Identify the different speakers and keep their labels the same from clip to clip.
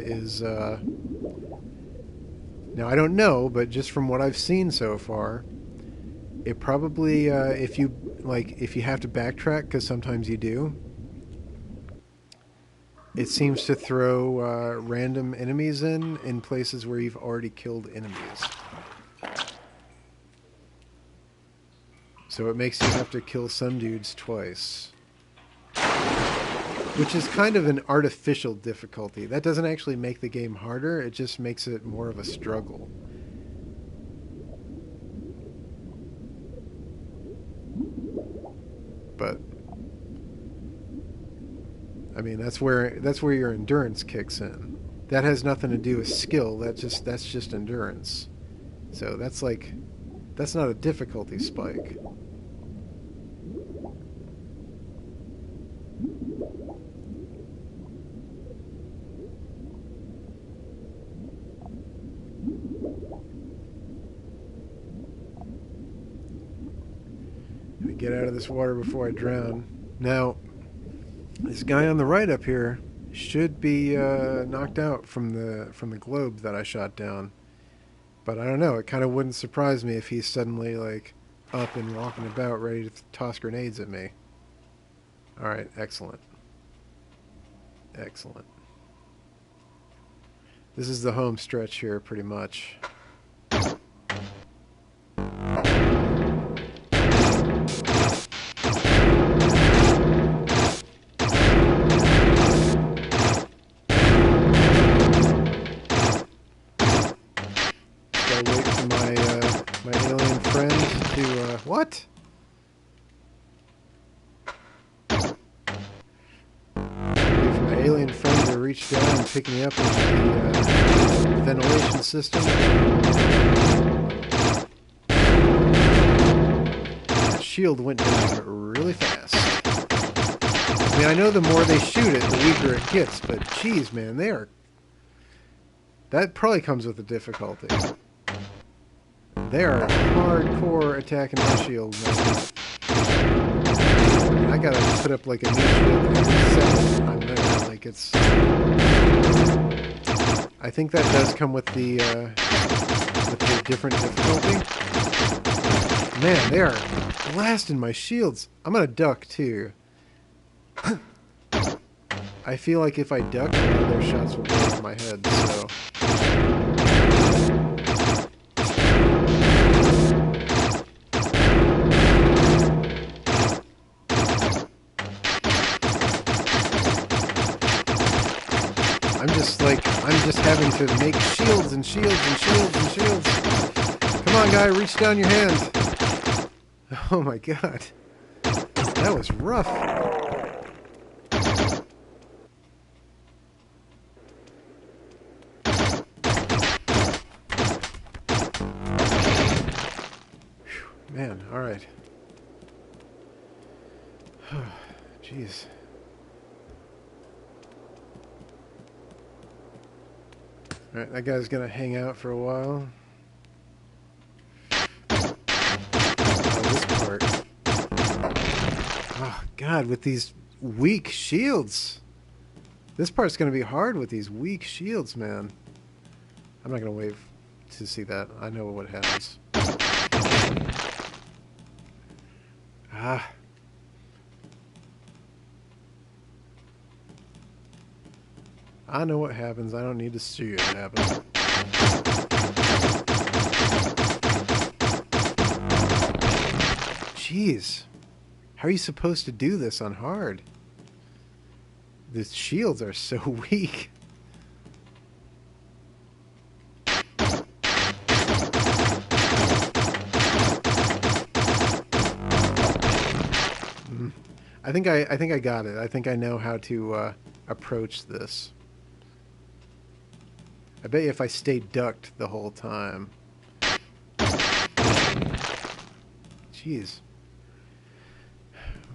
Speaker 1: is... now, I don't know, but just from what I've seen so far, it probably, if you have to backtrack, because sometimes you do, it seems to throw random enemies in places where you've already killed enemies. So it makes you have to kill some dudes twice. Which is kind of an artificial difficulty. That doesn't actually make the game harder, it just makes it more of a struggle. But I mean, that's where your endurance kicks in. That has nothing to do with skill. That's just endurance. So that's not a difficulty spike. Let me get out of this water before I drown. Now, this guy on the right up here should be knocked out from the globe that I shot down. But I don't know, it kind of wouldn't surprise me if he's suddenly up and walking about ready to toss grenades at me. Alright, excellent. Excellent. This is the home stretch here, pretty much. What? Wait for my alien friend to reach down and pick me up into the ventilation system. That shield went down really fast. I mean, I know the more they shoot it, the weaker it gets, but geez, man, that probably comes with the difficulty. They are hardcore attacking my shield, man. I gotta put up a new shield every second I'm there. I think that does come with the different difficulty. Man, they are blasting my shields. I'm gonna duck too. I feel like if I duck, a lot of their shots will go over my head, so... I'm just having to make shields and shields and shields and shields. Come on, guy, reach down your hand. Oh my god. That was rough. Whew, man, alright. Jeez. Alright, that guy's gonna hang out for a while. Oh, this part. Oh, God, with these weak shields. This part's gonna be hard with these weak shields, man. I'm not gonna wait to see that. I know what happens. Ah. I know what happens. I don't need to see it happen. Jeez. How are you supposed to do this on hard? The shields are so weak. I think I got it. I think I know how to approach this. I bet you if I stayed ducked the whole time. Jeez.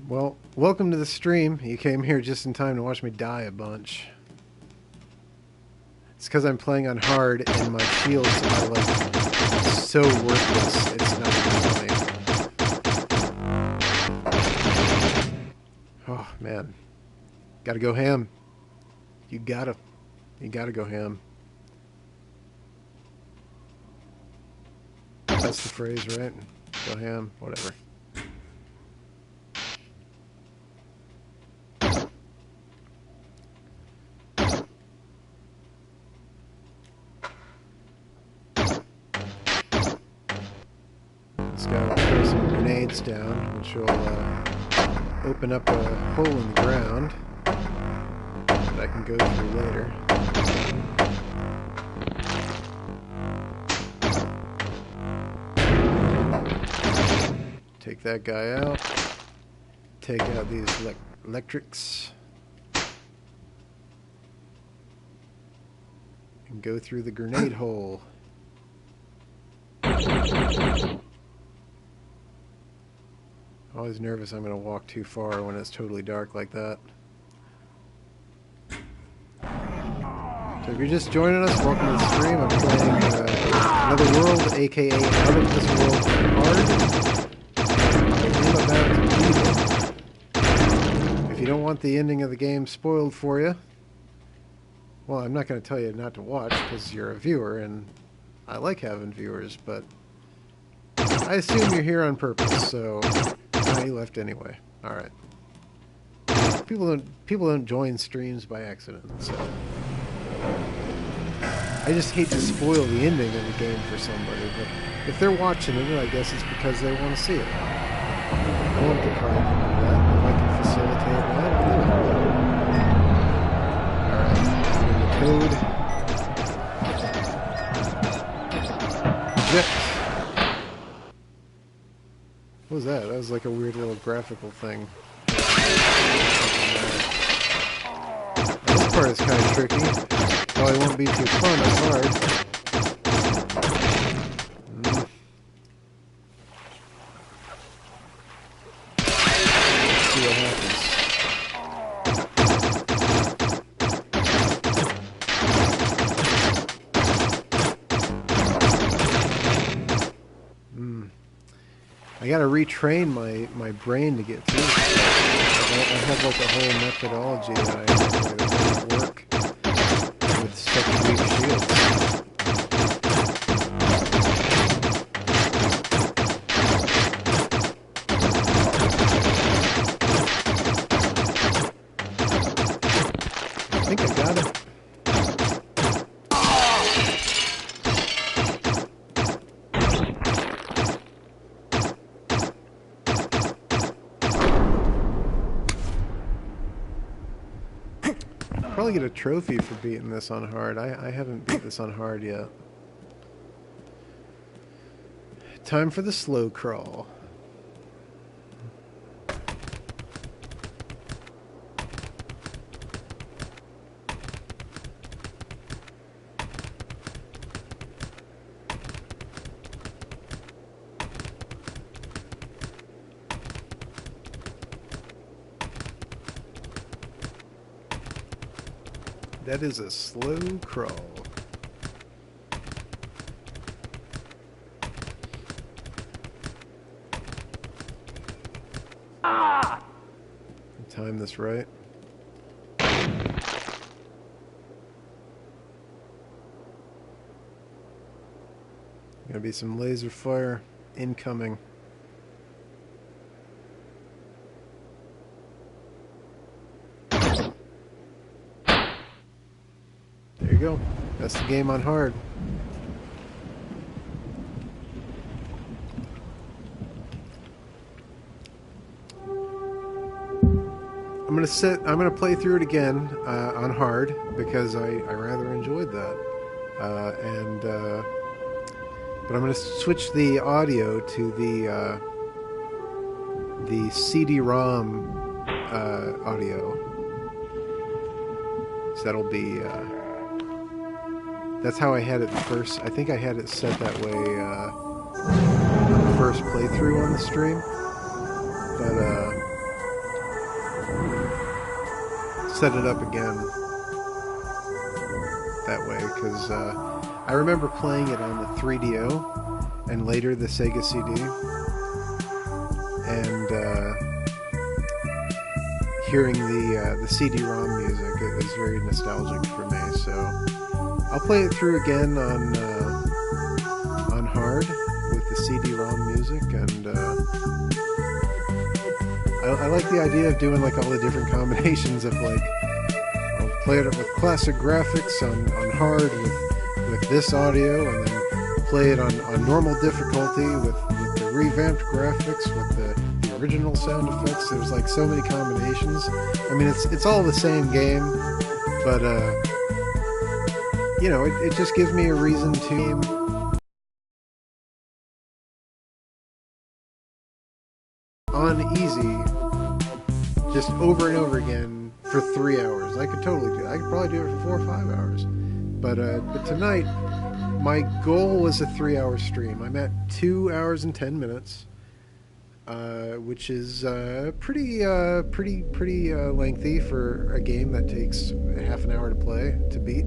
Speaker 1: Well, welcome to the stream. You came here just in time to watch me die a bunch. It's because I'm playing on hard and my shields are so worthless. It's not even funny. Oh, man. Gotta go ham. You gotta. You gotta go ham. That's the phrase, right? Go ham, whatever. This guy will throw some grenades down, which will open up a hole in the ground that I can go through later. Take that guy out. Take out these electrics. And go through the grenade hole. Always nervous I'm going to walk too far when it's totally dark like that. So if you're just joining us, welcome to the stream. I'm playing Another World, aka Out of This World Hard. I'm about to beat it. If you don't want the ending of the game spoiled for you, well, I'm not going to tell you not to watch because you're a viewer and I like having viewers, but I assume you're here on purpose, so you left anyway. All right. People don't join streams by accident, so I just hate to spoil the ending of the game for somebody. But if they're watching it, I guess it's because they want to see it. I won't deprive them of that. If I can facilitate that, I'll do it. All right. The code. Eject. What was that? That was like a weird little graphical thing. This part is kind of tricky. Probably won't be too fun, it's hard. Let's see what happens. I gotta retrain my brain to get through this. I have like a whole methodology that I work with such weak shields. I think I got it. Probably get a trophy for beating this on hard. I haven't beat this on hard yet. Time for the slow crawl. That is a slow crawl. Ah! Time this right. Gonna be some laser fire incoming. There you go. That's the game on hard. I'm gonna play through it again on hard because I rather enjoyed that. But I'm gonna switch the audio to the CD-ROM audio. So that'll be that's how I had it first. I think I had it set that way on the first playthrough on the stream. But set it up again that way because I remember playing it on the 3DO and later the Sega CD and hearing the CD-ROM music. It was very nostalgic for me, so I'll play it through again on hard with the CD-ROM music, and I like the idea of doing like all the different combinations of like I'll play it with classic graphics on hard with this audio, and then play it on normal difficulty with the revamped graphics with the original sound effects. There's like so many combinations. I mean, it's all the same game, but you know, it just gives me a reason to on easy just over and over again for 3 hours. I could totally do it. I could probably do it for 4 or 5 hours. But tonight, my goal was a 3-hour stream. I'm at 2 hours and 10 minutes, which is pretty lengthy for a game that takes half an hour to play, to beat,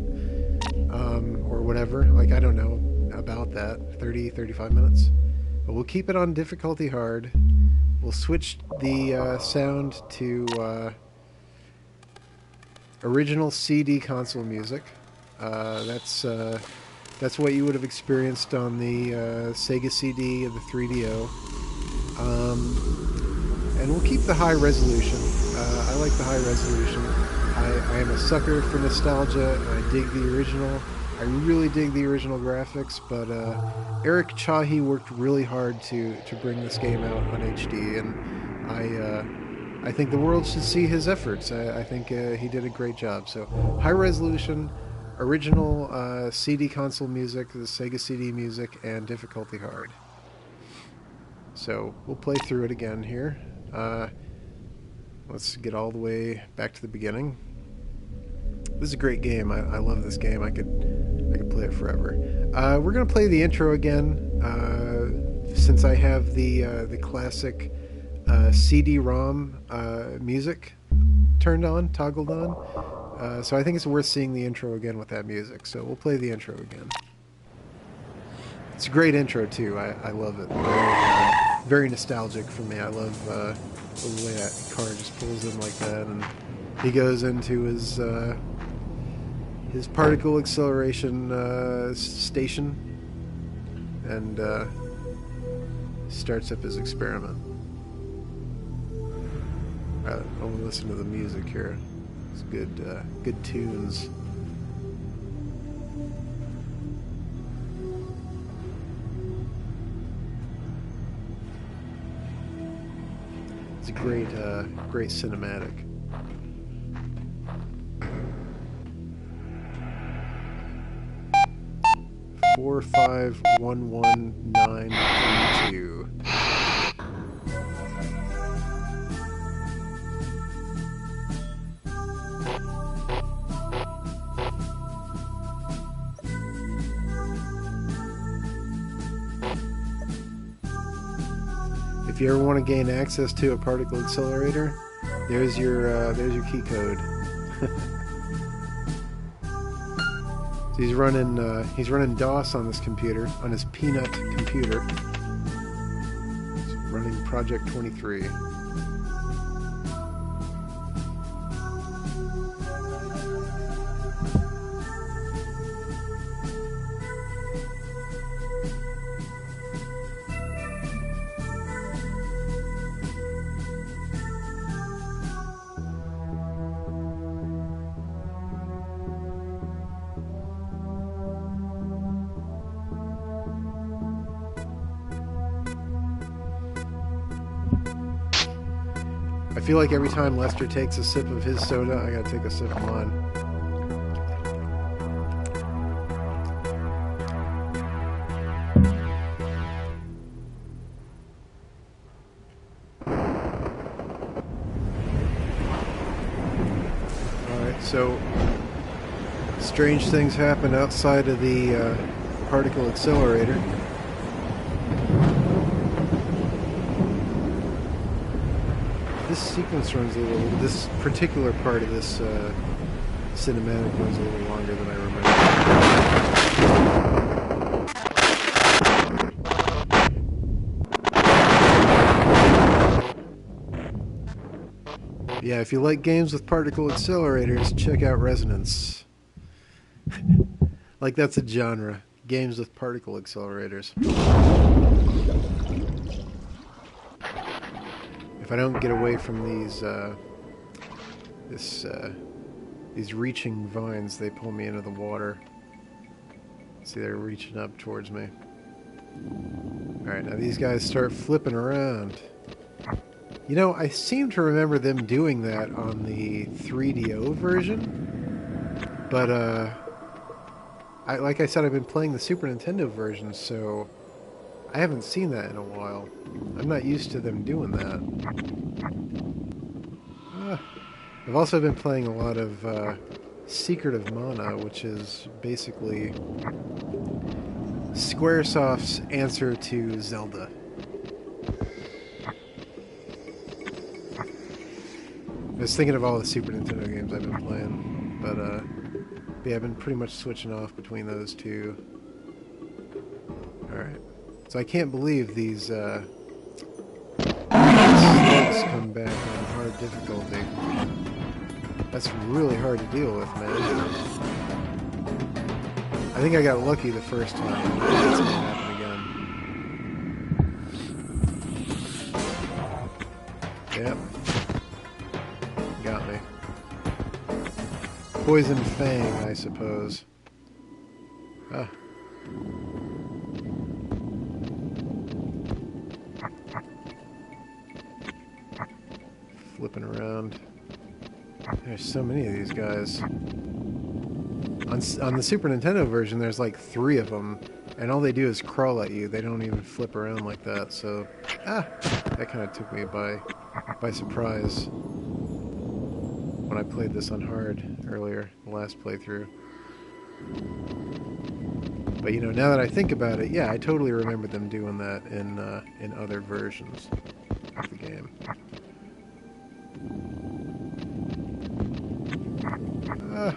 Speaker 1: or whatever. Like, I don't know about that, 35 minutes. But we'll keep it on difficulty hard. We'll switch the sound to original CD console music. That's what you would have experienced on the Sega CD of the 3DO. And we'll keep the high resolution. I like the high resolution. I am a sucker for nostalgia, and I dig the original. I really dig the original graphics, but Eric Chahi worked really hard to bring this game out on HD, and I think the world should see his efforts. I think he did a great job. So high resolution, original CD console music, the Sega CD music, and difficulty hard. So we'll play through it again here. Let's get all the way back to the beginning. This is a great game. I love this game. I could play it forever. We're gonna play the intro again, since I have the classic CD-ROM music toggled on. So I think it's worth seeing the intro again with that music. So we'll play the intro again. It's a great intro too. I love it. Very nostalgic for me. I love the way that car just pulls in like that, and he goes into his particle acceleration station and starts up his experiment. I want to listen to the music here. It's good tunes. It's a great cinematic. Four, 5, 1, 1, 9, 3, 2. If you ever want to gain access to a particle accelerator, there's your key code. So he's running DOS on this computer, on his Peanut computer. He's running Project 23. I feel like every time Lester takes a sip of his soda, I gotta take a sip of mine. Alright, so strange things happen outside of the particle accelerator. This sequence runs a little. This particular part of this cinematic runs a little longer than I remember. Yeah, if you like games with particle accelerators, check out Resonance. Like that's a genre. Games with particle accelerators. If I don't get away from these reaching vines, they pull me into the water. See, they're reaching up towards me. Alright, now these guys start flipping around. You know, I seem to remember them doing that on the 3DO version, but like I said, I've been playing the Super Nintendo version, so I haven't seen that in a while. I'm not used to them doing that. I've also been playing a lot of Secret of Mana, which is basically Squaresoft's answer to Zelda. I was thinking of all the Super Nintendo games I've been playing, but yeah, I've been pretty much switching off between those two. Alright. So I can't believe these slugs come back on hard difficulty. That's really hard to deal with, man. I think I got lucky the first time. It's gonna happen again. Yep. Got me. Poison Fang, I suppose. Ah. Flipping around. There's so many of these guys. On the Super Nintendo version, there's like 3 of them, and all they do is crawl at you. They don't even flip around like that, so... that kind of took me by surprise when I played this on hard earlier, the last playthrough. But you know, now that I think about it, yeah, I totally remember them doing that in other versions of the game. Alright.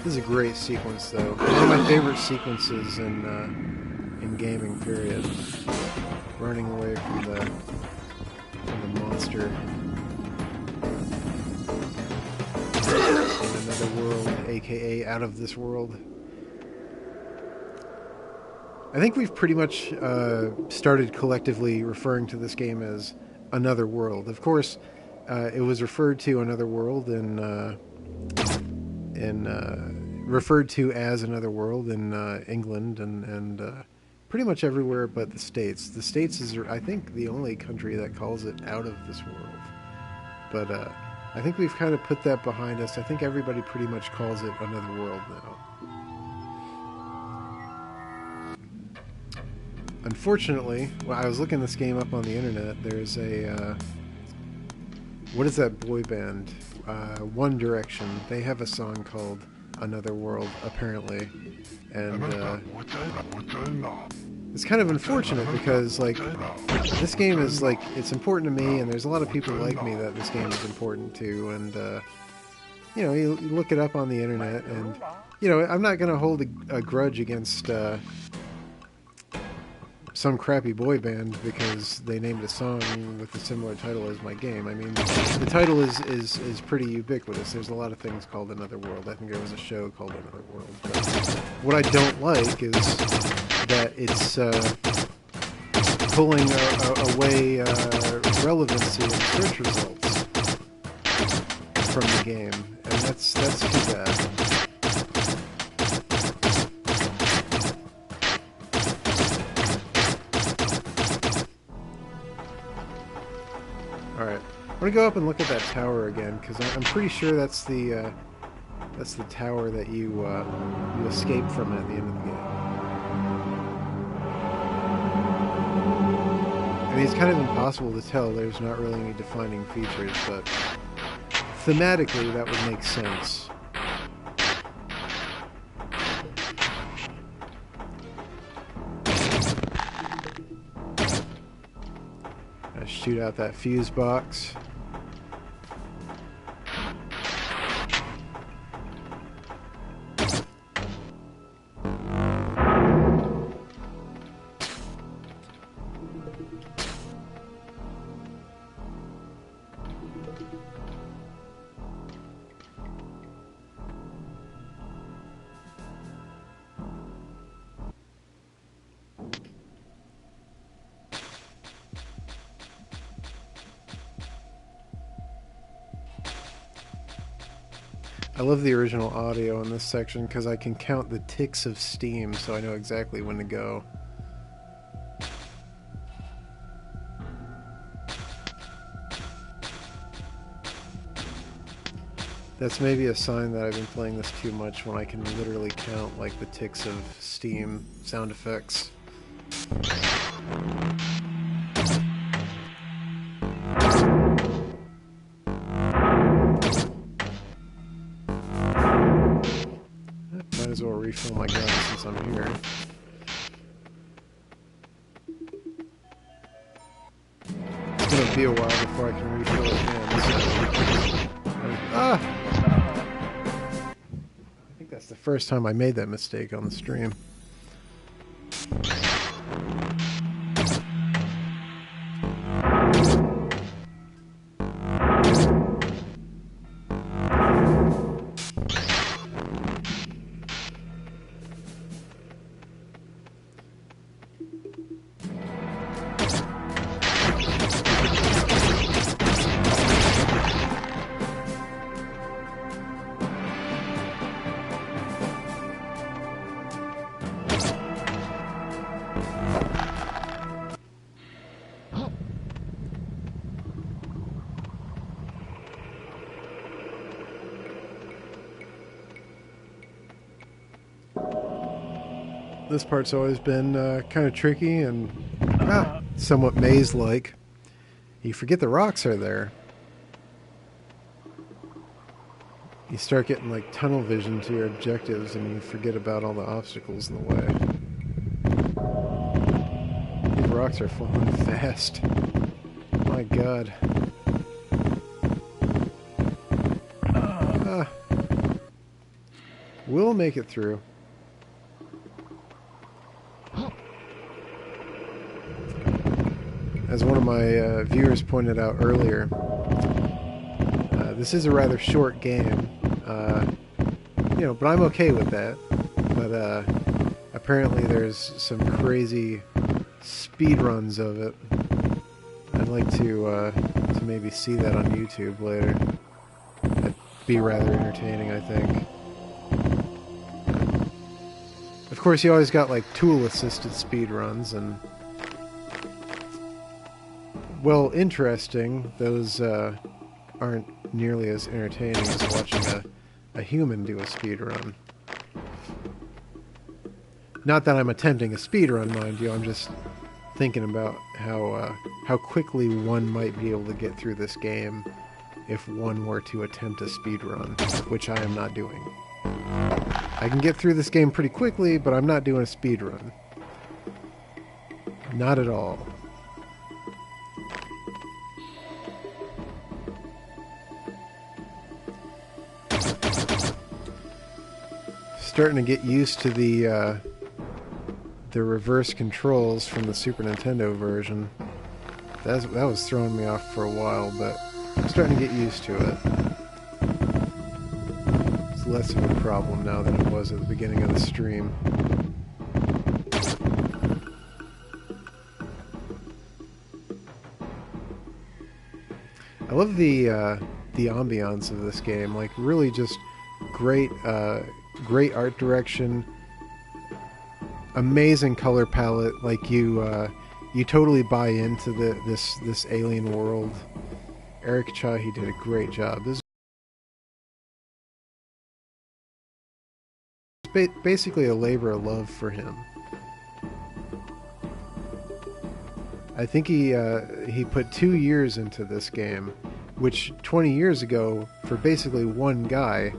Speaker 1: This is a great sequence, though. One of my favorite sequences in gaming, period. Running away from the monster in another world, aka out of this world. I think we've pretty much started collectively referring to this game as Another World. Of course, it was referred to Another World referred to as Another World in England and pretty much everywhere but the States. The States is, I think, the only country that calls it Out of This World. But I think we've kind of put that behind us. I think everybody pretty much calls it Another World now. Unfortunately, when I was looking this game up on the internet, there's a... what is that boy band? One Direction. They have a song called Another World, apparently. And it's kind of unfortunate because, like, this game is, like, it's important to me, and there's a lot of people like me that this game is important to, and, you know, you look it up on the internet, and, you know, I'm not going to hold a grudge against some crappy boy band because they named a song with a similar title as my game. I mean, the title is pretty ubiquitous. There's a lot of things called Another World. I think there was a show called Another World. But what I don't like is that it's pulling away relevancy in search results from the game, and that's too bad. Alright, I'm gonna go up and look at that tower again, because I'm pretty sure that's the tower that you escape from at the end of the game. I mean, it's kind of impossible to tell. There's not really any defining features, but thematically that would make sense. Shoot out that fuse box. I love the original audio in this section because I can count the ticks of steam, so I know exactly when to go. That's maybe a sign that I've been playing this too much, when I can literally count like the ticks of steam sound effects. Might as well refill my gun since I'm here. It's gonna be a while before I can refill it again. Ah! I think that's the first time I made that mistake on the stream. This part's always been kind of tricky and somewhat maze-like. You forget the rocks are there. You start getting like tunnel vision to your objectives and you forget about all the obstacles in the way. These rocks are falling fast. My god. We'll make it through. As one of my viewers pointed out earlier, this is a rather short game, but I'm okay with that. But apparently there's some crazy speed runs of it. I'd like to maybe see that on YouTube later. That'd be rather entertaining, I think. Of course, you always got like tool-assisted speed runs, and well, interesting. Those aren't nearly as entertaining as watching a human do a speed run. Not that I'm attempting a speed run, mind you. I'm just thinking about how quickly one might be able to get through this game if one were to attempt a speed run, which I am not doing. I can get through this game pretty quickly, but I'm not doing a speed run. Not at all. Starting to get used to the reverse controls from the Super Nintendo version. That was throwing me off for a while, but I'm starting to get used to it. It's less of a problem now than it was at the beginning of the stream. I love the ambiance of this game. Like, really just great great art direction, amazing color palette. Like you totally buy into this alien world. Eric Chahi did a great job. This is basically a labor of love for him. I think he put 2 years into this game, which 20 years ago, for basically one guy,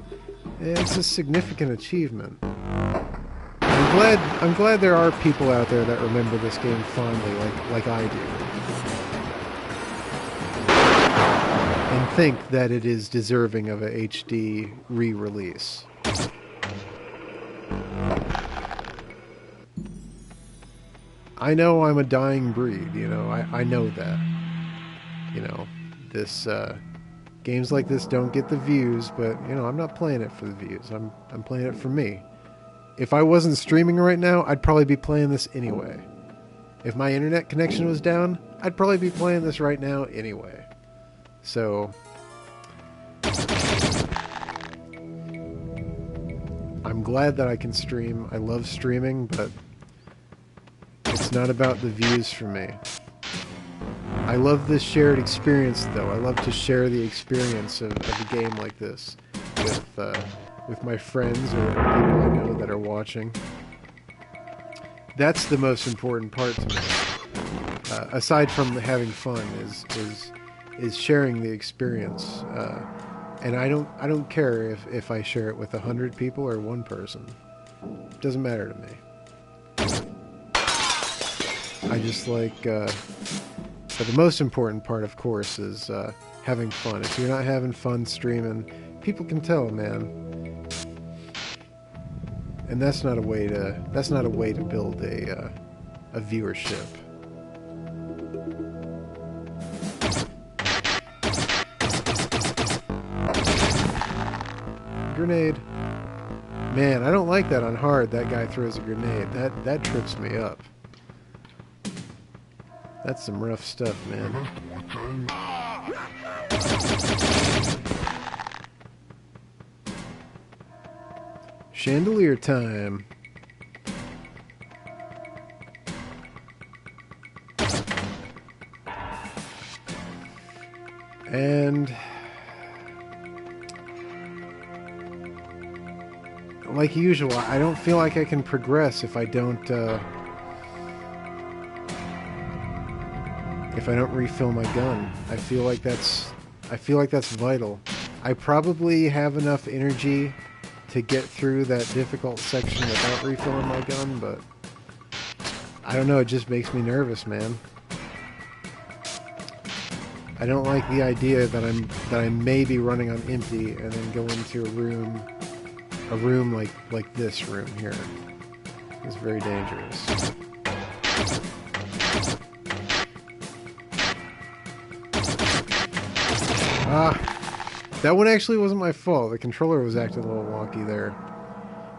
Speaker 1: it's a significant achievement. I'm glad there are people out there that remember this game fondly, like I do, and think that it is deserving of a HD re-release. I know I'm a dying breed, I know that. This games like this don't get the views, but I'm not playing it for the views. I'm playing it for me. If I wasn't streaming right now, I'd probably be playing this anyway. If my internet connection was down, I'd probably be playing this right now anyway. So glad that I can stream. I love streaming, but it's not about the views for me. I love this shared experience, though. I love to share the experience of a game like this with my friends or people I know that are watching. That's the most important part to me. Aside from having fun, is sharing the experience. And I don't care if I share it with 100 people or one person. It doesn't matter to me. I just like... but the most important part, of course, is having fun. If you're not having fun streaming, people can tell, man. And that's not a way to build a viewership. Grenade. Man, I don't like that on hard. That guy throws a grenade. That trips me up. That's some rough stuff, man. Chandelier time. And like usual, I don't feel like I can progress if I don't refill my gun. I feel like that's vital. I probably have enough energy to get through that difficult section without refilling my gun, but I don't know, it just makes me nervous, man. I don't like the idea that I may be running on empty and then go into a room like this room here. It's very dangerous. That one actually wasn't my fault. The controller was acting a little wonky there.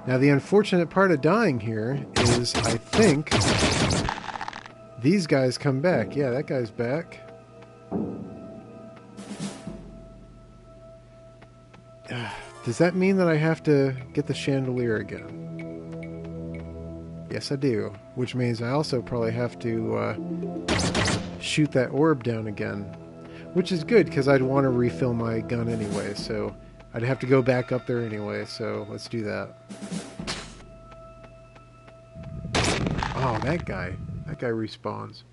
Speaker 1: Now, the unfortunate part of dying here is, I think, these guys come back. Yeah, that guy's back. Does that mean that I have to get the chandelier again? Yes, I do. Which means I also probably have to shoot that orb down again. Which is good, because I'd want to refill my gun anyway, so I'd have to go back up there anyway, so let's do that. Oh, that guy respawns.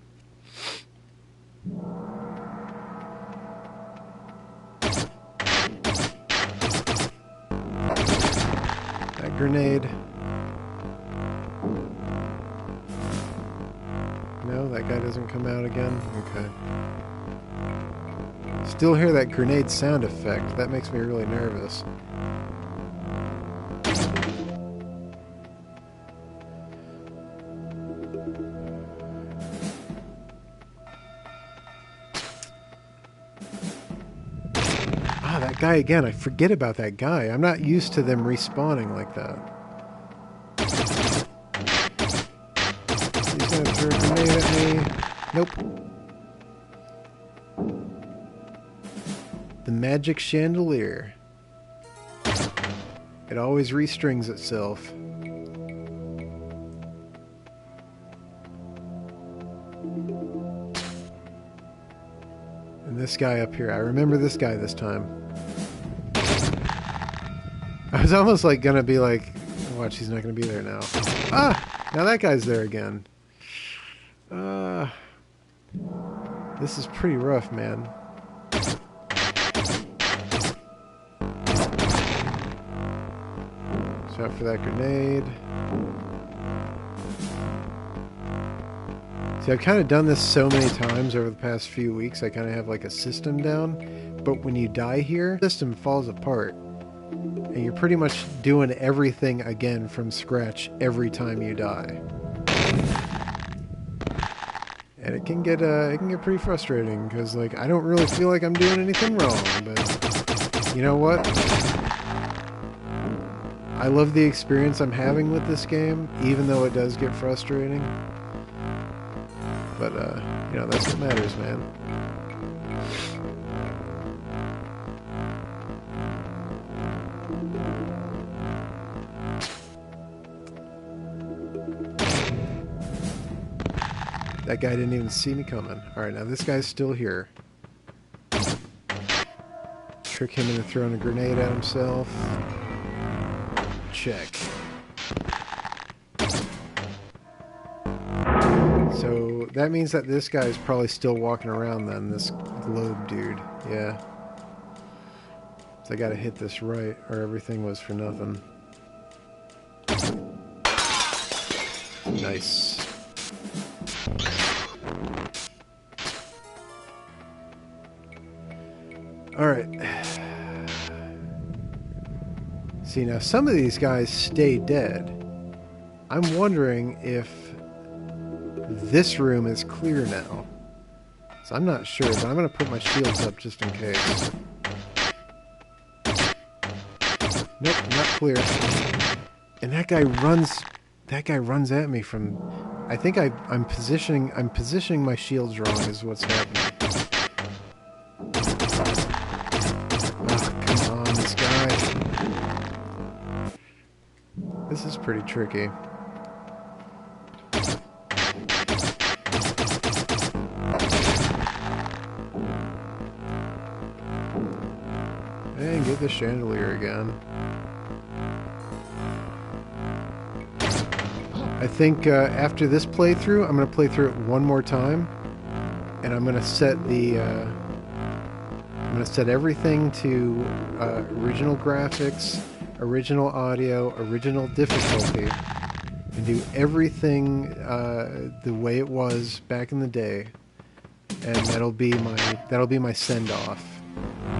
Speaker 1: That grenade. No, that guy doesn't come out again? Okay. Still hear that grenade sound effect. That makes me really nervous. Ah, that guy again. I forget about that guy. I'm not used to them respawning like that. He's gonna throw a grenade at me. Nope. The magic chandelier. It always restrings itself. And this guy up here. I remember this guy this time. I was almost like gonna be like, watch, he's not gonna be there now. Ah! Now that guy's there again. This is pretty rough, man. Out for that grenade. See, I've kind of done this so many times over the past few weeks, I kind of have like a system down. But when you die here, the system falls apart. And you're pretty much doing everything again from scratch every time you die. And it can get pretty frustrating, because like I don't really feel like I'm doing anything wrong, but you know what? I love the experience I'm having with this game, even though it does get frustrating. But, you know, that's what matters, man. That guy didn't even see me coming. Alright, now this guy's still here. Trick him into throwing a grenade at himself. Check. So that means that this guy's probably still walking around then, this globe dude. Yeah. So I gotta hit this right, or everything was for nothing. Nice. Alright. See, now some of these guys stay dead. I'm wondering if this room is clear now. So I'm not sure, but I'm going to put my shields up just in case. Nope, not clear. And that guy runs at me from... I think I'm positioning my shields wrong is what's happening. This is pretty tricky. And get the chandelier again. I think after this playthrough, I'm going to play through it one more time, and I'm going to set the I'm going to set everything to original graphics, original audio, original difficulty, and do everything the way it was back in the day, and that'll be my send off.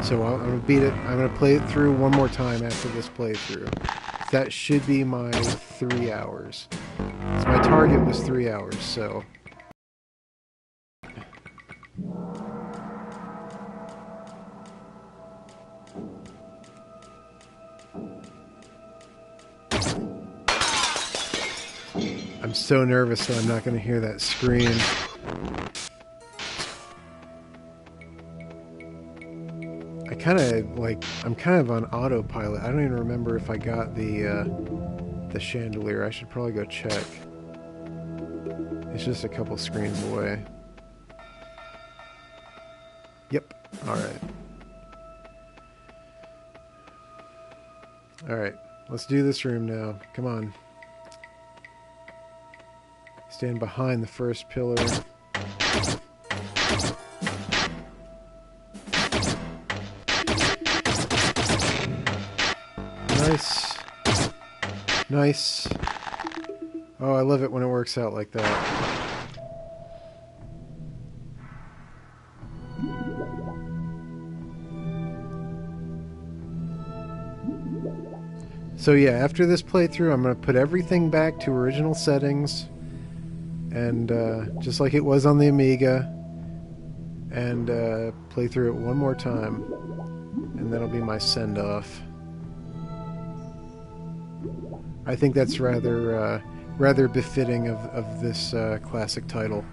Speaker 1: So I'm gonna beat it. I'm gonna play it through one more time after this playthrough. That should be my 3 hours. So my target was 3 hours. So. I'm so nervous that I'm not going to hear that scream. I'm kind of on autopilot. I don't even remember if I got the chandelier. I should probably go check. It's just a couple screens away. Yep. Alright. Alright. Let's do this room now. Come on. Stand behind the first pillar. Nice. Nice. Oh, I love it when it works out like that. So yeah, after this playthrough, I'm going to put everything back to original settings. And just like it was on the Amiga, and play through it one more time, and that'll be my send-off. I think that's rather befitting of this classic title.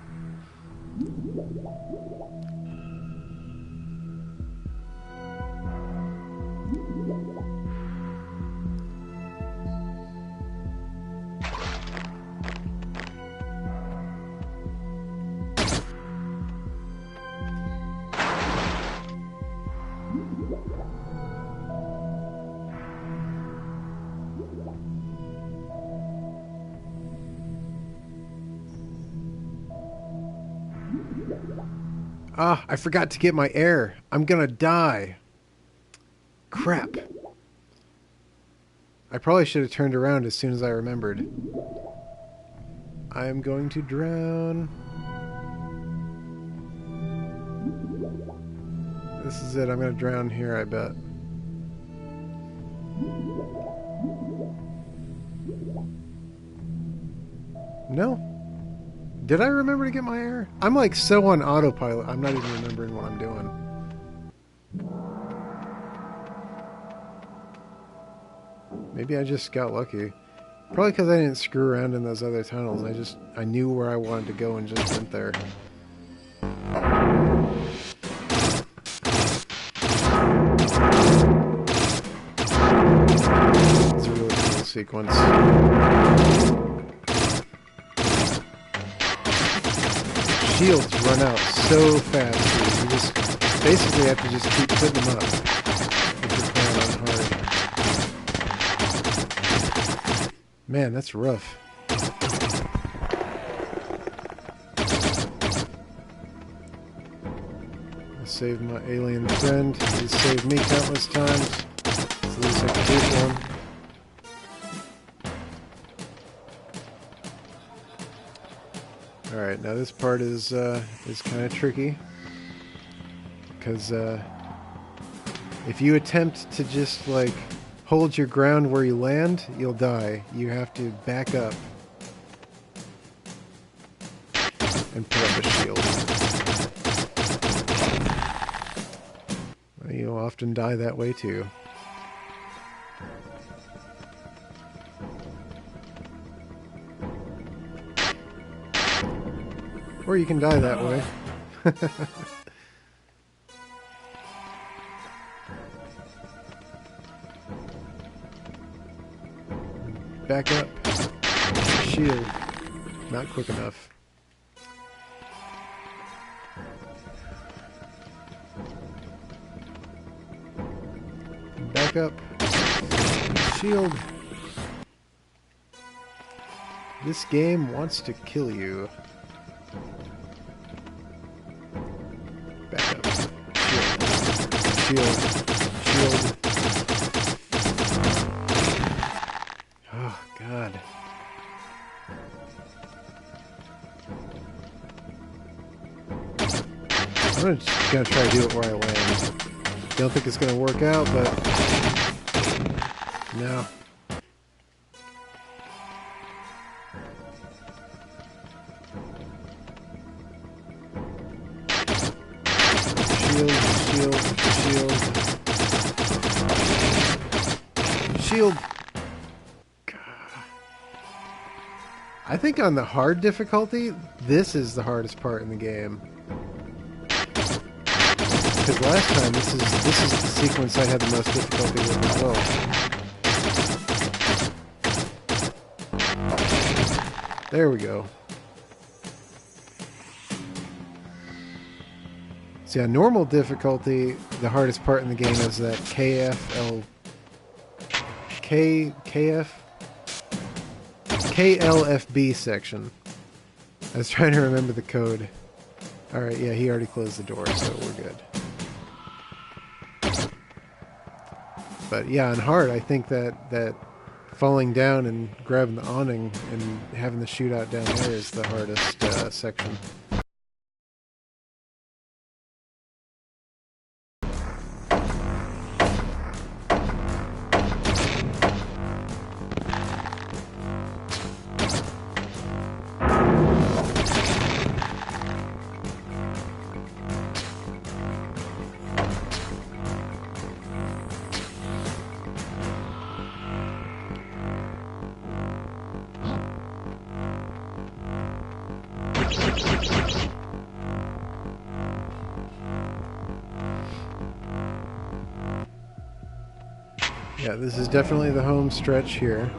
Speaker 1: Ah, I forgot to get my air. I'm gonna die. Crap. I probably should have turned around as soon as I remembered. I am going to drown. This is it. I'm gonna drown here, I bet. No. Did I remember to get my air? I'm like so on autopilot, I'm not even remembering what I'm doing. Maybe I just got lucky. Probably because I didn't screw around in those other tunnels. I knew where I wanted to go and just went there. It's a really cool sequence. shields run out so fast. You just basically have to just keep putting them up if you're playing on hard. Man, that's rough. I saved my alien friend. He's saved me countless times. It's the least I can do for him. Alright, now this part is kind of tricky. Because if you attempt to just, like, hold your ground where you land, you'll die. You have to back up and put up a shield. You'll often die that way too. Or you can die that way. Back up. Shield. Not quick enough. Back up. Shield. This game wants to kill you. Back up. Shield. Shield. Shield. Oh, God. I'm just gonna try to do it where I land. Don't think it's gonna work out, but no. Shield, shield, shield. Shield. I think on the hard difficulty, this is the hardest part in the game. Because last time, this is the sequence I had the most difficulty with as well. There we go. See, on normal difficulty, the hardest part in the game is that KLFB section. I was trying to remember the code. Alright, yeah, he already closed the door, so we're good. But yeah, on hard, I think that falling down and grabbing the awning and having the shootout down there is the hardest section. Yeah, this is definitely the home stretch here.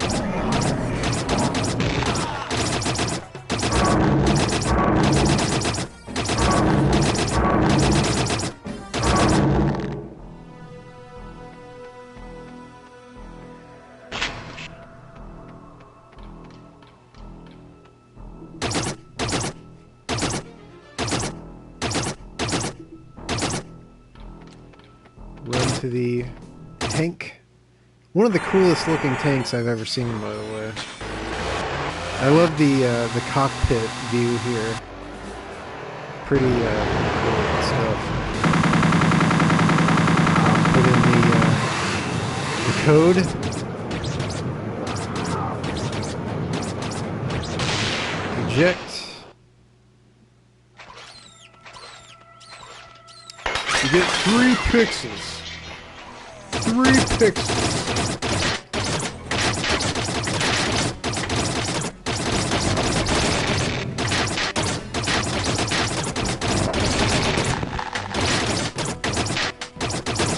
Speaker 1: Run to the tank. One of the coolest looking tanks I've ever seen, by the way. I love the cockpit view here. Pretty cool stuff. Put in the code. Eject. You get 3 pixels. 3 pixels.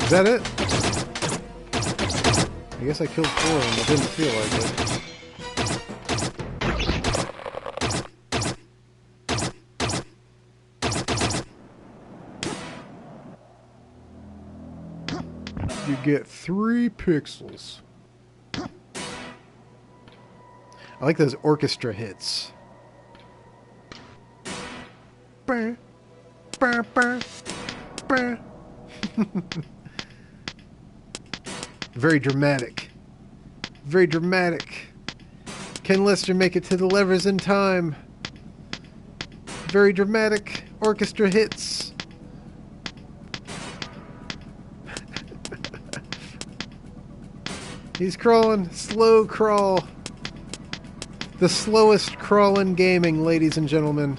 Speaker 1: Is that it? I guess I killed 4 and it didn't feel like it. get 3 pixels. I like those orchestra hits. Bah, bah, bah, bah. Very dramatic. Very dramatic. Can Lester make it to the levers in time? Very dramatic orchestra hits. He's crawling. Slow crawl. The slowest crawl in gaming, ladies and gentlemen.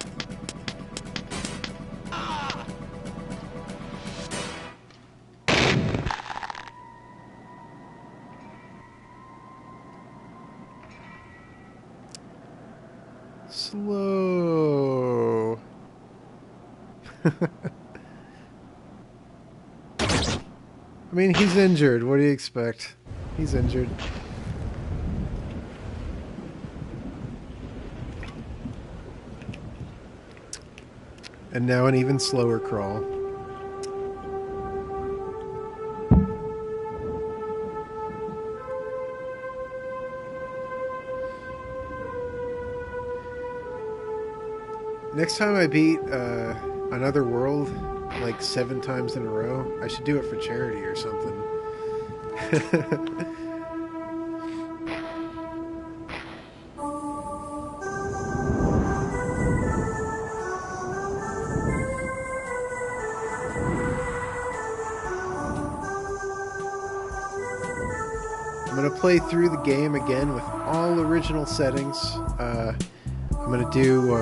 Speaker 1: Slow. I mean, he's injured. What do you expect? He's injured. And now an even slower crawl. Next time I beat Another World like 7 times in a row, I should do it for charity or something. I'm going to play through the game again with all original settings. I'm going to do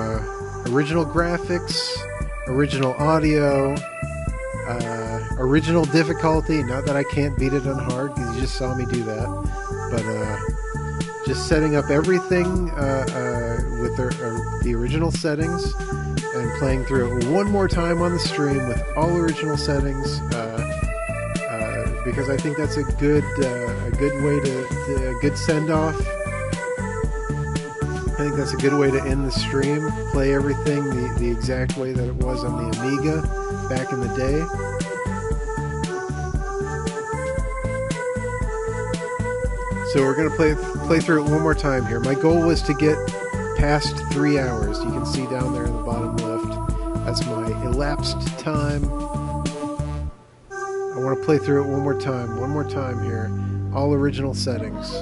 Speaker 1: original graphics, original audio, original difficulty. Not that I can't beat it on hard, because you just saw me do that. But just setting up everything with the original settings and playing through it one more time on the stream with all original settings. Because I think that's a good way to a good send off. I think that's a good way to end the stream. Play everything the exact way that it was on the Amiga back in the day. So we're gonna play through it one more time here. My goal was to get past 3 hours. You can see down there in the bottom left. That's my elapsed time. I want to play through it one more time here. All original settings.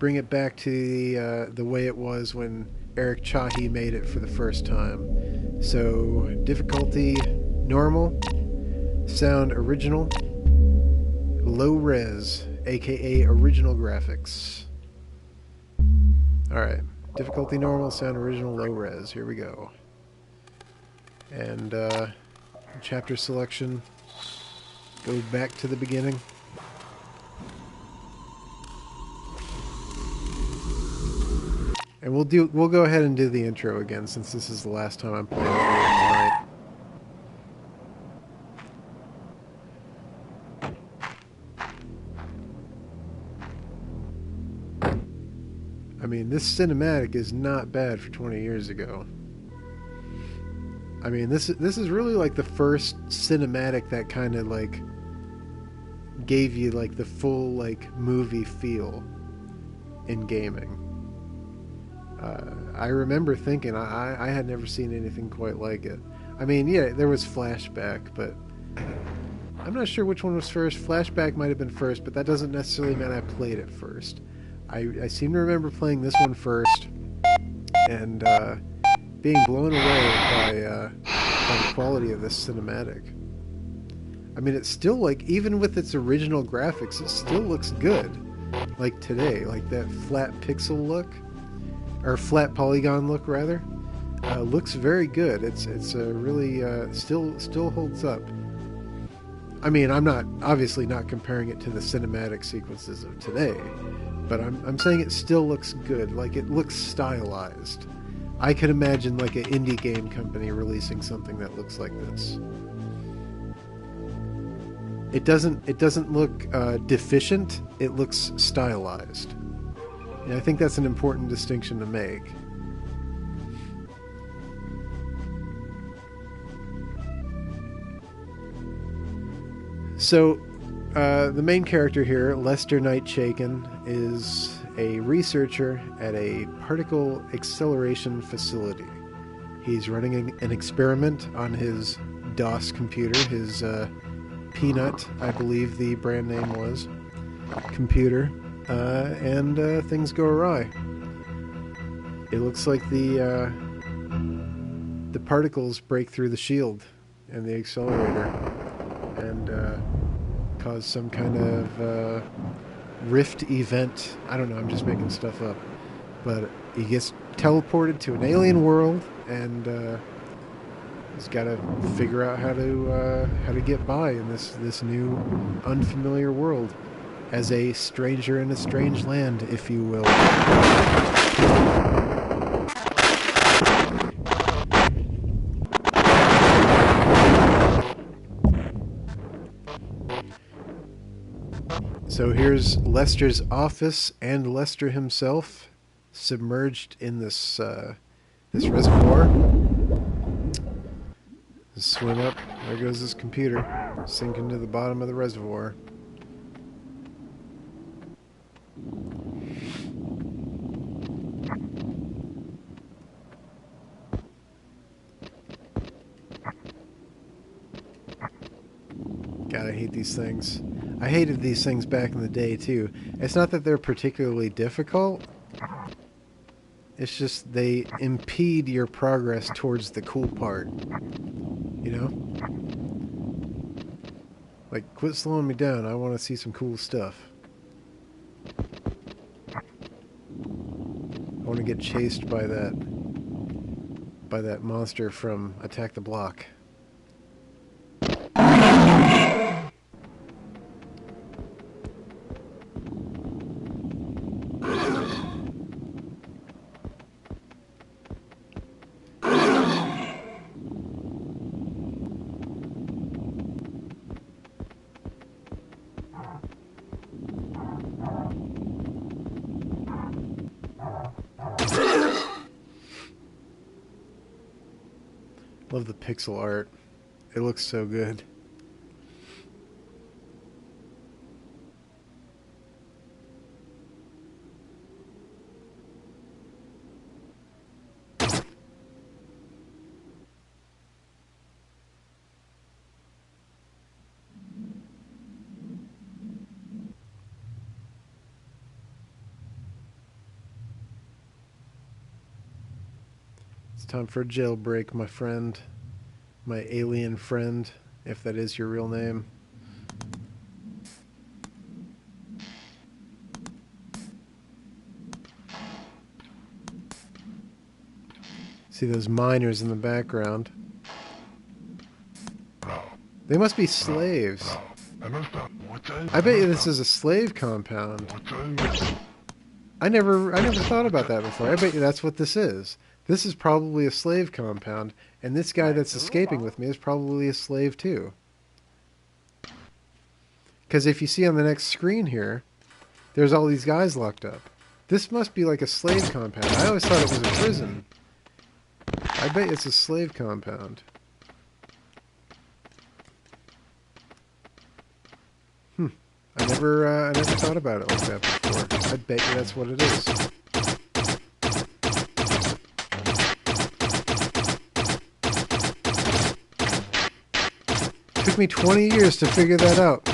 Speaker 1: Bring it back to the way it was when Eric Chahi made it for the first time. So, difficulty normal, sound original, low res, aka original graphics. Alright, difficulty normal, sound original, low res. Here we go. And chapter selection, go back to the beginning. And we'll go ahead and do the intro again, since this is the last time I'm playing tonight. I mean, this cinematic is not bad for 20 years ago. I mean, this is really like the first cinematic that kind of like gave you like the full like movie feel in gaming. I remember thinking I had never seen anything quite like it. I mean, yeah, there was Flashback, but I'm not sure which one was first. Flashback might have been first, but that doesn't necessarily mean I played it first. I seem to remember playing this one first, and being blown away by the quality of this cinematic. I mean, it's still like, even with its original graphics, it still looks good. Like today, like that flat pixel look, or flat polygon look rather, looks very good. It's really still holds up. I mean, I'm obviously not comparing it to the cinematic sequences of today, but I'm saying it still looks good. Like, it looks stylized. I could imagine like an indie game company releasing something that looks like this. It doesn't look deficient. It looks stylized. And I think that's an important distinction to make. So, the main character here, Lester Knight Chaikin, is a researcher at a particle acceleration facility. He's running an experiment on his DOS computer, his Peanut, I believe the brand name was, computer, and things go awry. It looks like the particles break through the shield and the accelerator and cause some kind of rift event. I don't know, I'm just making stuff up. But he gets teleported to an alien world, and he's got to figure out how to get by in this new unfamiliar world as a stranger in a strange land, if you will. So here's Lester's office and Lester himself submerged in this reservoir. Swim up. There goes this computer, sinking to the bottom of the reservoir. God, I hate these things. I hated these things back in the day, too. It's not that they're particularly difficult. It's just they impede your progress towards the cool part. You know? Like, quit slowing me down. I want to see some cool stuff. I want to get chased by that monster from Attack the Block. Love the pixel art. It looks so good. It's time for a jailbreak, my friend. My alien friend, if that is your real name. See those miners in the background. They must be slaves. I bet you this is a slave compound. I never thought about that before. I bet you that's what this is. This is probably a slave compound, and this guy that's escaping with me is probably a slave too. Because if you see on the next screen here, there's all these guys locked up. This must be like a slave compound. I always thought it was a prison. I bet it's a slave compound. I never thought about it like that before. I bet you that's what it is. Took me 20 years to figure that out.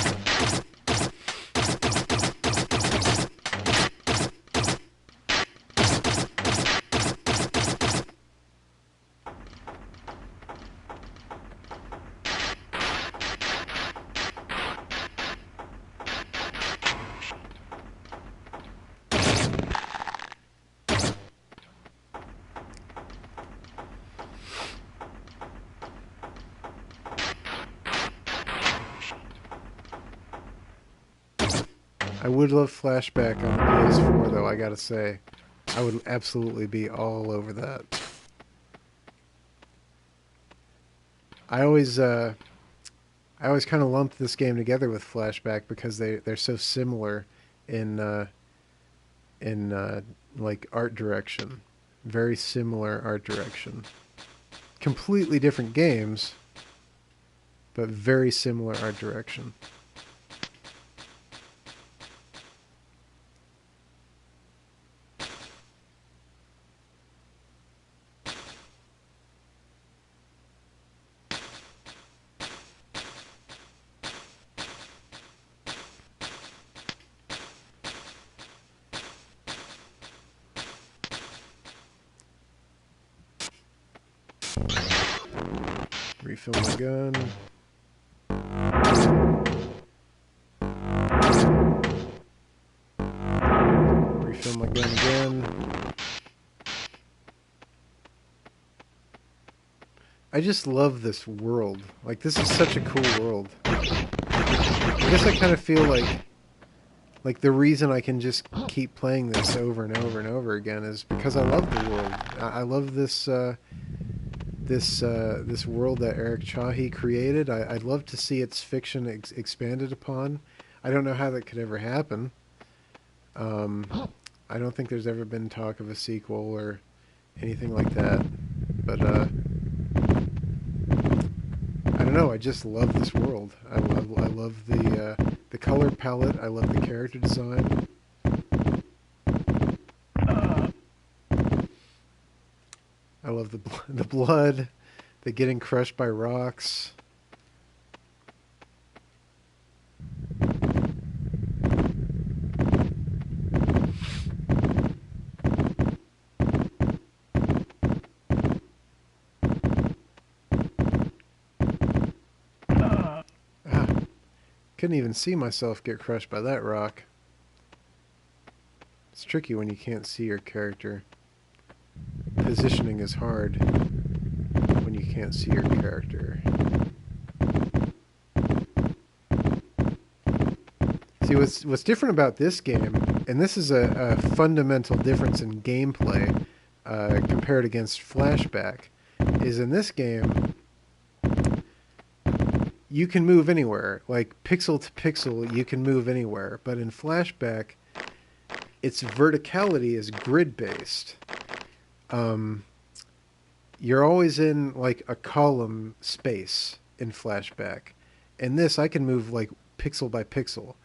Speaker 1: I would love Flashback on the PS4, though, I gotta say. I would absolutely be all over that. I always kind of lumped this game together with Flashback because they're so similar in like art direction. Very similar art direction. Completely different games, but very similar art direction. Refill my gun. Refill my gun again. I just love this world. Like, this is such a cool world. I guess I kind of feel like the reason I can just keep playing this over and over and over again is because I love the world. I love this this world that Eric Chahi created. I'd love to see its fiction expanded upon. I don't know how that could ever happen. I don't think there's ever been talk of a sequel or anything like that. But I don't know. I just love this world. I love the color palette. I love the character design. I love the blood, the getting crushed by rocks. Couldn't even see myself get crushed by that rock. It's tricky when you can't see your character. Positioning is hard when you can't see your character. See, what's different about this game, and this is a fundamental difference in gameplay compared against Flashback, is in this game you can move anywhere. Like, pixel to pixel, you can move anywhere. But in Flashback, its verticality is grid-based. You're always in, like, a column space in Flashback. In this, I can move, like, pixel by pixel.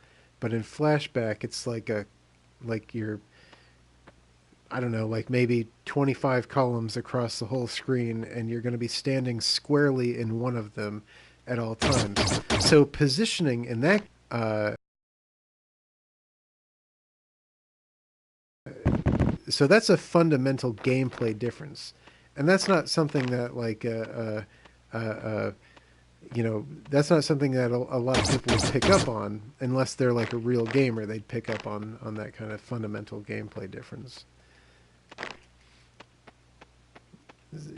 Speaker 1: But in Flashback, it's like you're, I don't know, like maybe 25 columns across the whole screen, and you're going to be standing squarely in one of them at all times. So positioning in that so that's a fundamental gameplay difference, and that's not something that like you know, that's not something that a lot of people would pick up on unless they're like a real gamer. They'd pick up on that kind of fundamental gameplay difference.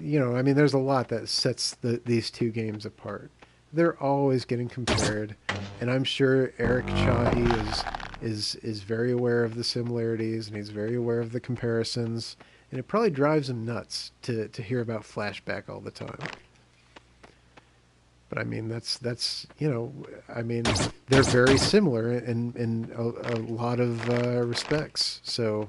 Speaker 1: You know, I mean, there's a lot that sets these two games apart. They're always getting compared, and I'm sure Eric Chahi is very aware of the similarities, and he's very aware of the comparisons, and it probably drives him nuts to hear about Flashback all the time. But I mean, that's you know, I mean, they're very similar in a lot of respects. So,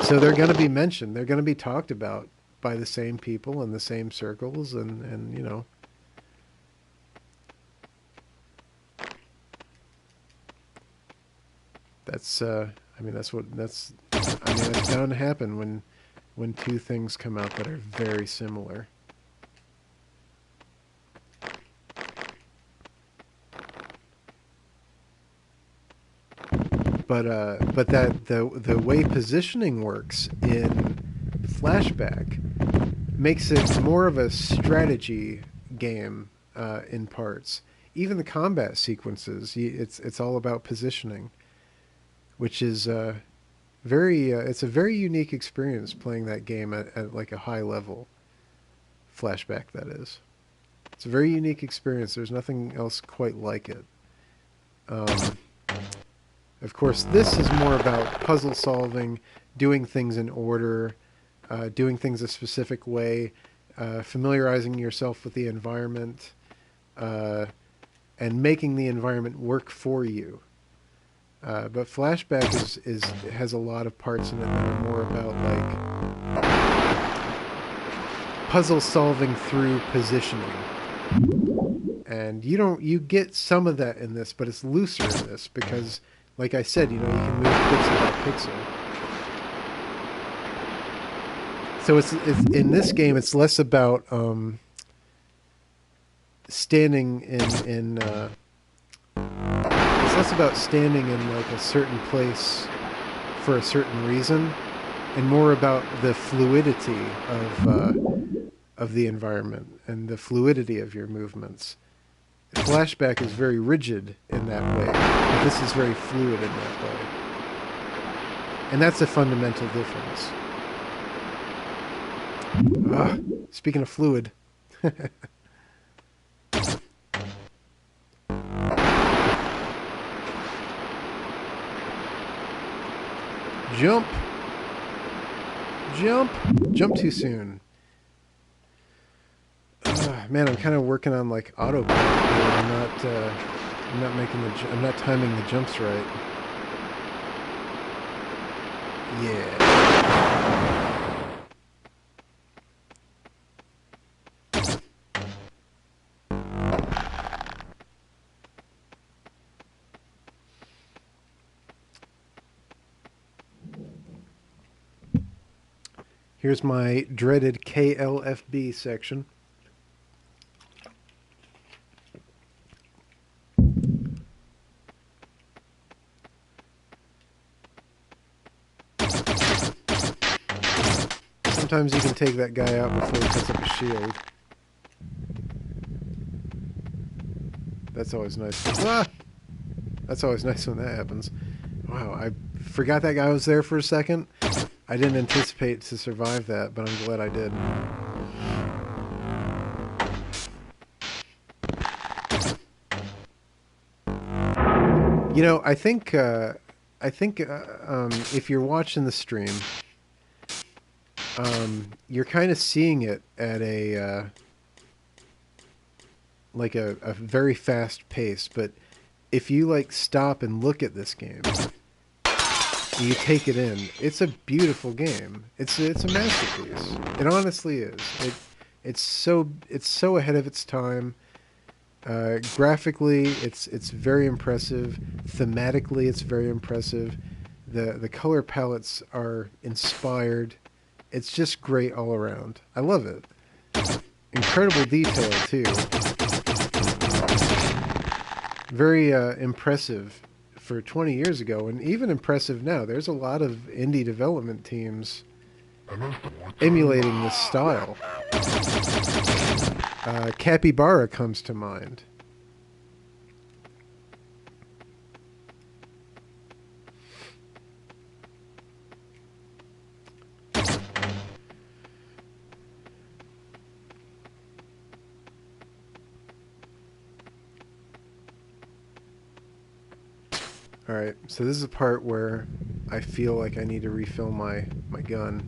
Speaker 1: so they're going to be mentioned. They're going to be talked about by the same people in the same circles, and you know. That's I mean that's bound to happen when two things come out that are very similar. But that the way positioning works in Flashback makes it more of a strategy game in parts. Even the combat sequences, it's all about positioning, which is it's a very unique experience playing that game at like a high level. Flashback, that is. It's a very unique experience. There's nothing else quite like it. Of course, this is more about puzzle solving, doing things in order, doing things a specific way, familiarizing yourself with the environment, and making the environment work for you. But Flashback has a lot of parts in it that are more about like puzzle solving through positioning. And you get some of that in this, but it's looser in this because, like I said, you know, you can move pixel by pixel. So it's in this game, it's less about standing in it's less about standing in like a certain place for a certain reason, and more about the fluidity of the environment and the fluidity of your movements. Flashback is very rigid in that way, but this is very fluid in that way. And that's a fundamental difference. Speaking of fluid. Jump! Jump! Jump too soon. Man, I'm kind of working on like autopilot here. I'm not timing the jumps right. Yeah. Here's my dreaded KLFB section. Sometimes you can take that guy out before he puts up a shield. That's always nice. Ah! That's always nice when that happens. Wow, I forgot that guy was there for a second. I didn't anticipate to survive that, but I'm glad I did. You know, I think if you're watching the stream, you're kind of seeing it at a like a very fast pace. But if you like stop and look at this game, you take it in. It's a beautiful game. It's a masterpiece. It honestly is. It's so ahead of its time. Graphically, it's very impressive. Thematically, it's very impressive. The color palettes are inspired. It's just great all around. I love it. Incredible detail too. Very impressive for 20 years ago, and even impressive now. There's a lot of indie development teams emulating this style. Capybara comes to mind. Alright, so this is a part where I feel like I need to refill my gun.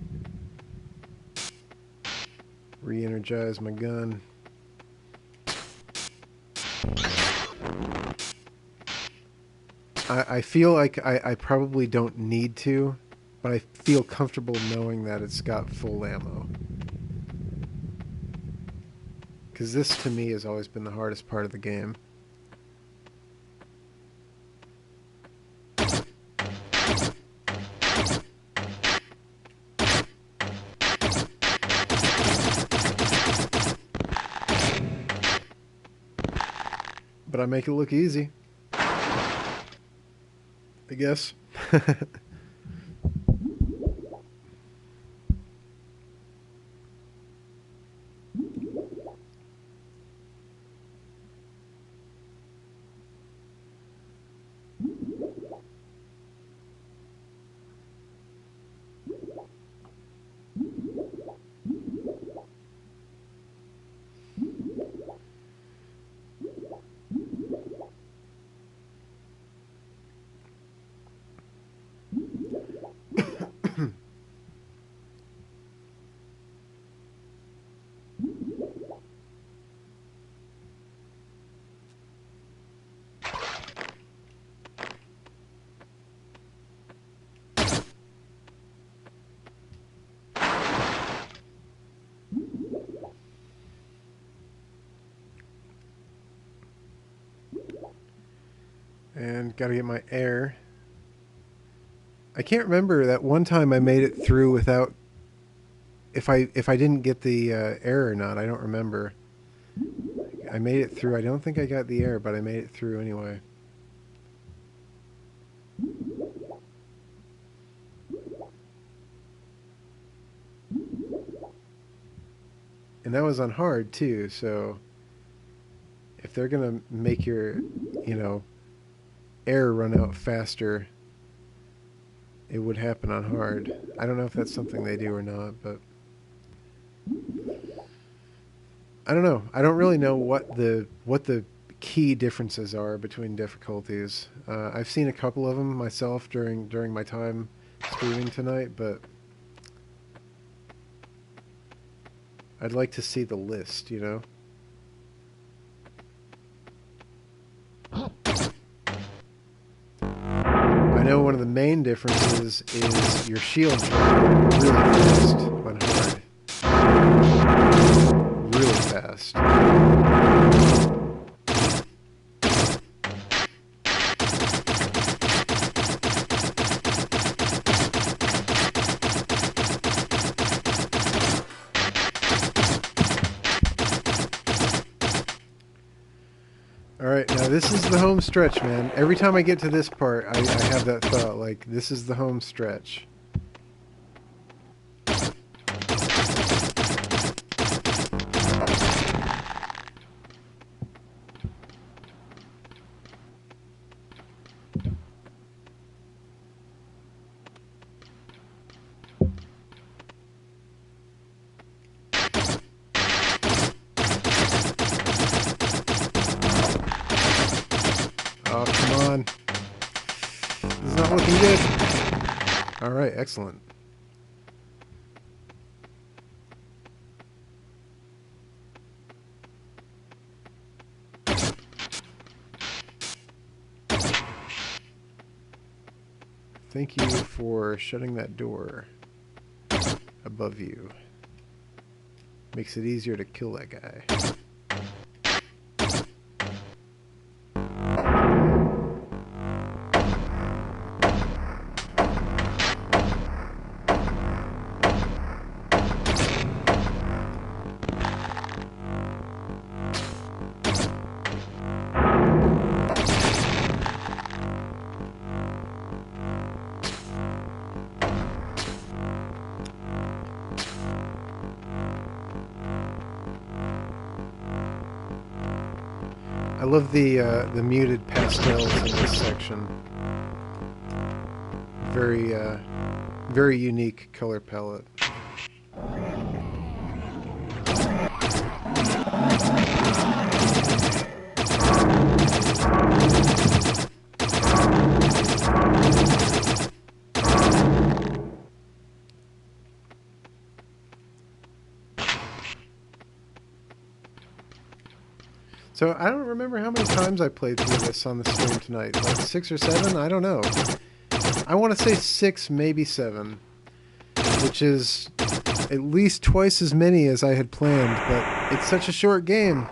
Speaker 1: Re-energize my gun. I feel like I probably don't need to, but I feel comfortable knowing that it's got full ammo. Because this, to me, has always been the hardest part of the game. But I make it look easy, I guess. And gotta get my air. I can't remember that one time I made it through without... If I didn't get the air or not, I don't remember. I made it through. I don't think I got the air, but I made it through anyway. And that was on hard too, so if they're gonna make your, you know, air run out faster, it would happen on hard. I don't know if that's something they do or not, but I don't know. I don't really know what the key differences are between difficulties. I've seen a couple of them myself during my time streaming tonight, but I'd like to see the list, you know? I know one of the main differences is your shields run really fast on hard. Really fast. Alright, now this is the home stretch, man. Every time I get to this part, I have that thought, like, this is the home stretch. Oh, come on. This is not looking good. Alright, excellent. Thank you for shutting that door above you. Makes it easier to kill that guy. I love the muted pastels in this section. Very very unique color palette. So I don't remember how many times I played through this on the stream tonight. Like 6 or 7? I don't know. I want to say 6, maybe 7. Which is at least twice as many as I had planned, but it's such a short game.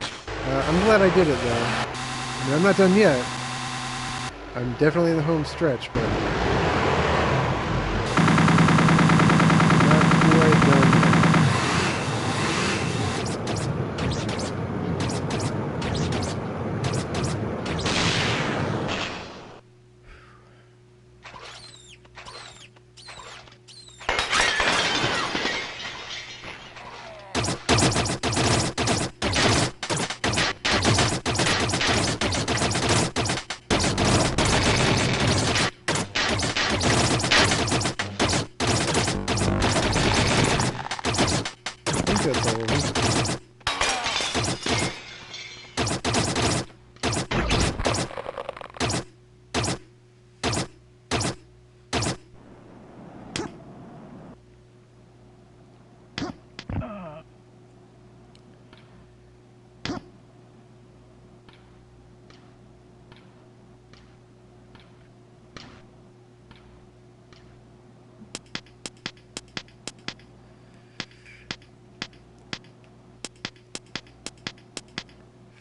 Speaker 1: I'm glad I did it, though. I mean, I'm not done yet. I'm definitely in the home stretch, but not quite done yet. That's all of them.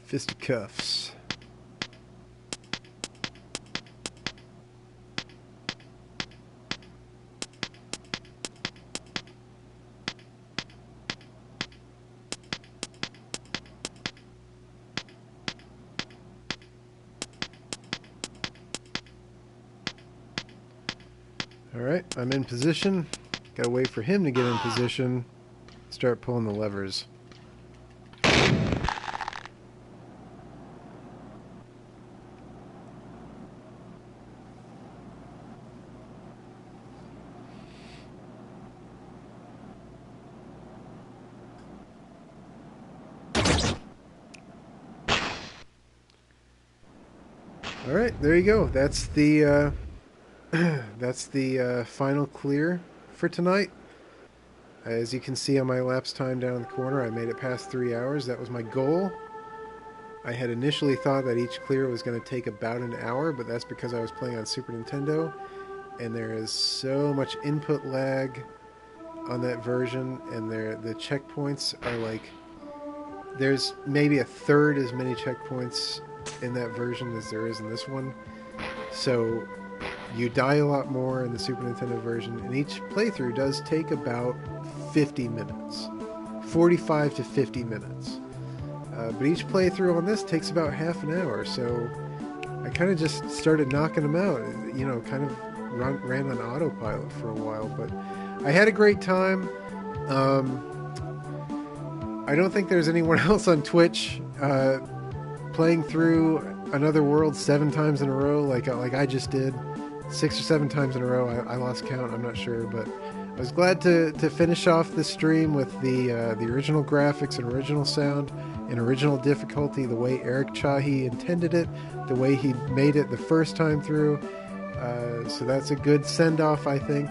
Speaker 1: Fisticuffs. Alright, I'm in position. Gotta wait for him to get in position. Start pulling the levers. All right, there you go. That's the that's the final clear for tonight. As you can see on my elapsed time down in the corner, I made it past 3 hours. That was my goal. I had initially thought that each clear was going to take about an hour, but that's because I was playing on Super Nintendo, and there is so much input lag on that version, and the checkpoints are like, there's maybe a third as many checkpoints in that version as there is in this one. So you die a lot more in the Super Nintendo version, and each playthrough does take about 50 minutes, 45 to 50 minutes. But each playthrough on this takes about half an hour, so I kind of just started knocking them out, kind of ran on autopilot for a while, but I had a great time. I don't think there's anyone else on Twitch playing through Another World 7 times in a row like I just did. 6 or 7 times in a row. I lost count, I'm not sure, but I was glad to finish off the stream with the original graphics and original sound and original difficulty, the way Eric Chahi intended it, the way he made it the first time through. So that's a good send-off, I think.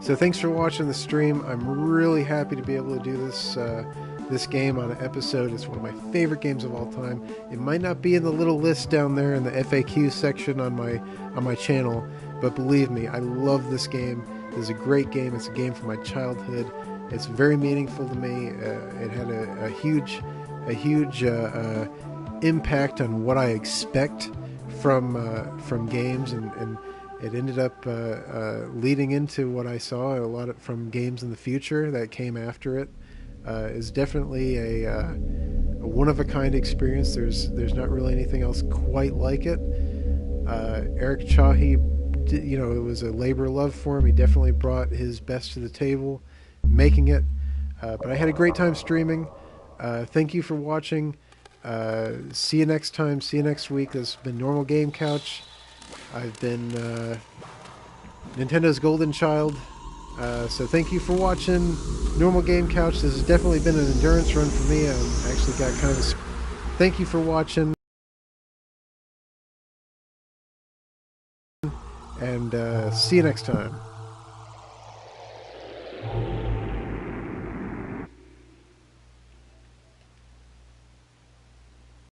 Speaker 1: So thanks for watching the stream. I'm really happy to be able to do this game on an episode. It's one of my favorite games of all time. It might not be in the little list down there in the FAQ section on my channel, but believe me, I love this game. It's a great game. It's a game from my childhood. It's very meaningful to me. It had a huge impact on what I expect from games, and it ended up leading into what I saw a lot from games in the future that came after it. Is definitely a one-of-a-kind experience. There's not really anything else quite like it. Eric Chahi, it was a labor of love for him. He definitely brought his best to the table, making it. But I had a great time streaming. Thank you for watching. See you next time. See you next week. This has been Normal Game Couch. I've been Nintendo's golden child. So thank you for watching Normal Game Couch. This has definitely been an endurance run for me. I've actually got kind of a... Thank you for watching. And see you next time.